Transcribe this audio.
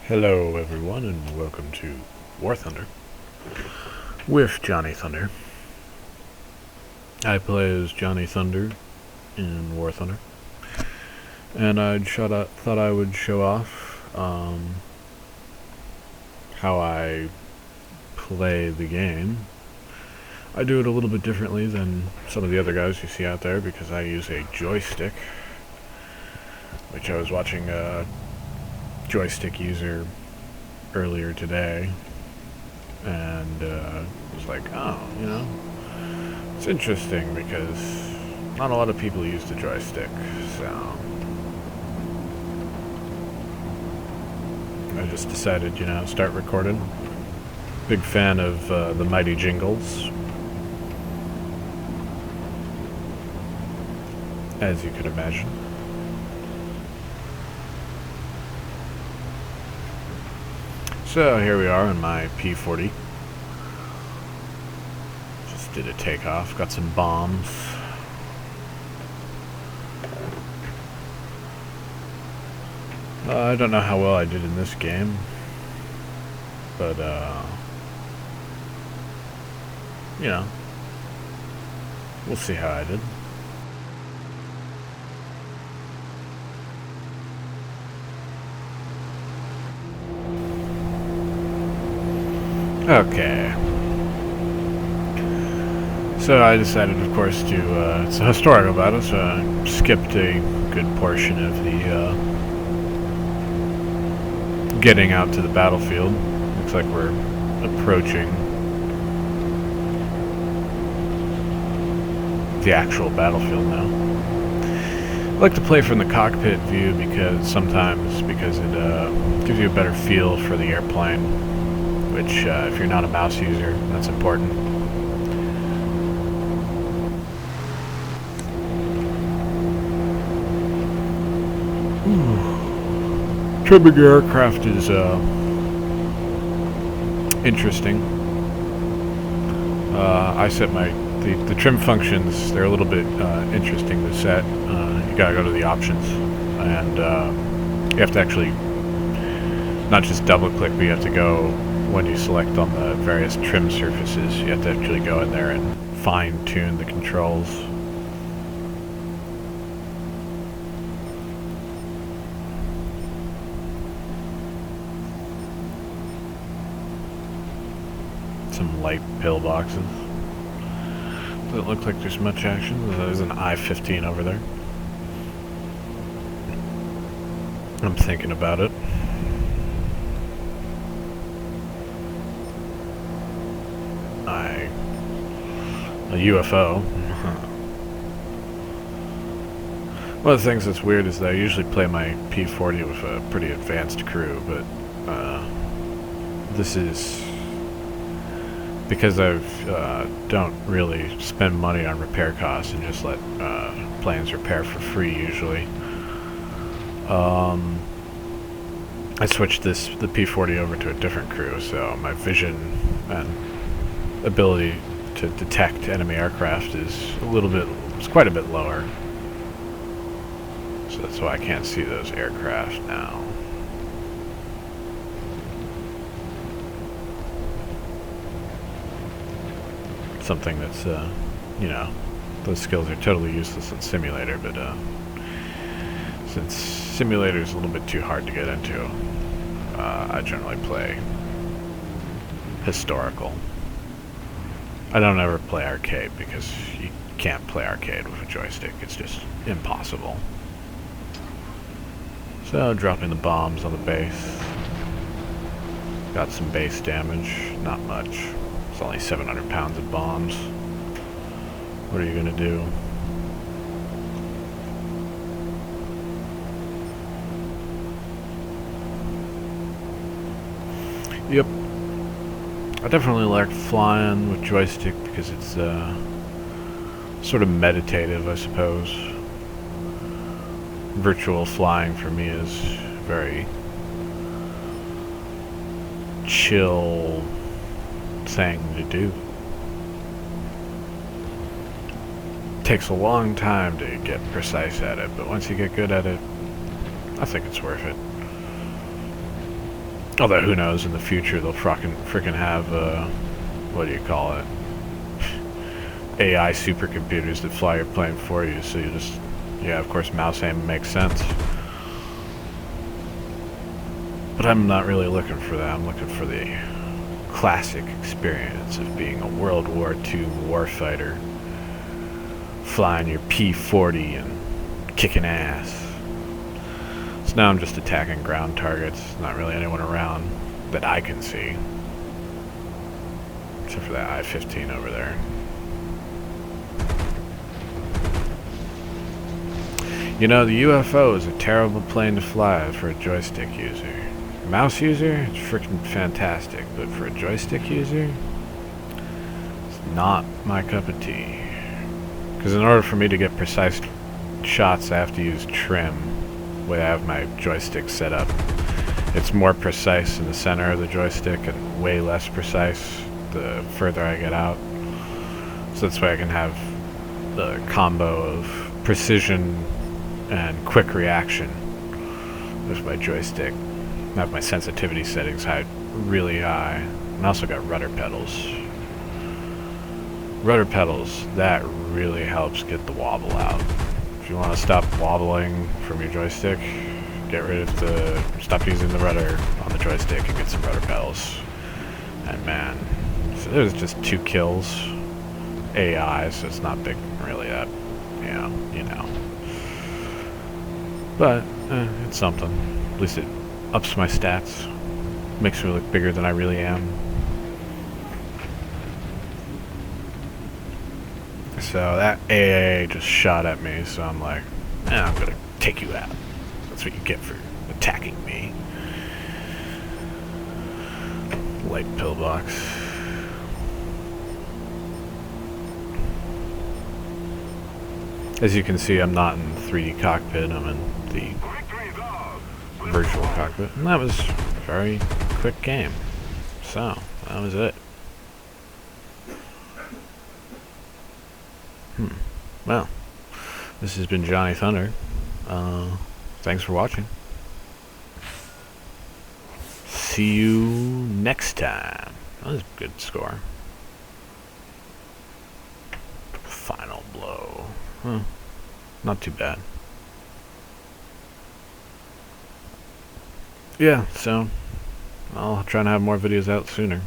Hello everyone and welcome to War Thunder with Johnny Thunder. I play as Johnny Thunder in War Thunder, and thought I would show off how I play the game. I do it a little bit differently than some of the other guys you see out there because I use a joystick, which I was watching a joystick user earlier today, and was like, oh, it's interesting because not a lot of people use the joystick, so I just decided, start recording. Big fan of the Mighty Jingles, as you can imagine. So here we are in my P40. Just did a takeoff, got some bombs. I don't know how well I did in this game, but we'll see how I did. Okay. So I decided, of course, to, it's a historical battle, so I skipped a good portion of the, getting out to the battlefield. Looks like we're approaching the actual battlefield now. I like to play from the cockpit view because it gives you a better feel for the airplane. Which, if you're not a mouse user, that's important. Trimming aircraft is interesting. I set the trim functions. They're a little bit interesting to set. You gotta go to the options, and you have to actually not just double click, but you have to go. When you select on the various trim surfaces, you have to actually go in there and fine-tune the controls. Some light pillboxes. Doesn't look like there's much action. There's an I-15 over there. I'm thinking about it. A UFO. One of the things that's weird is that I usually play my P40 with a pretty advanced crew, but this is because I don't really spend money on repair costs and just let planes repair for free usually. I switched the P40 over to a different crew, so my vision and ability to detect enemy aircraft is quite a bit lower. So that's why I can't see those aircraft now. Something that's, those skills are totally useless in simulator, but since simulator is a little bit too hard to get into, I generally play historical. I don't ever play arcade because you can't play arcade with a joystick. It's just impossible. So, dropping the bombs on the base. Got some base damage. Not much. It's only 700 pounds of bombs. What are you gonna do? Yep. I definitely like flying with joystick because it's sort of meditative, I suppose. Virtual flying for me is very chill thing to do. Takes a long time to get precise at it, but once you get good at it, I think it's worth it. Although who knows, in the future they'll freaking have, what do you call it? AI supercomputers that fly your plane for you, so you just, yeah, of course mouse aim makes sense. But I'm not really looking for that. I'm looking for the classic experience of being a World War II warfighter, flying your P-40 and kicking ass. So now I'm just attacking ground targets, not really anyone around that I can see. Except for that I-15 over there. You know, the UFO is a terrible plane to fly for a joystick user. Mouse user, it's freaking fantastic, but for a joystick user, it's not my cup of tea. Because in order for me to get precise shots, I have to use trim, the way I have my joystick set up. It's more precise in the center of the joystick and way less precise the further I get out. So that's why I can have the combo of precision and quick reaction with my joystick. I have my sensitivity settings high, really high. And I also got rudder pedals. Rudder pedals, that really helps get the wobble out. If you want to stop wobbling from your joystick, stop using the rudder on the joystick and get some rudder pedals. And man, so there's just 2 kills. AI, so it's not big, really that, you know. But, it's something. At least it ups my stats. Makes me look bigger than I really am. So that AA just shot at me, so I'm like, I'm gonna take you out. That's what you get for attacking me. Light pillbox. As you can see, I'm not in 3D cockpit, I'm in the virtual cockpit. And that was a very quick game. So, that was it. Well, this has been Johnny Thunder. Thanks for watching. See you next time. That was a good score. Final blow. Not too bad. Yeah, so I'll try and have more videos out sooner.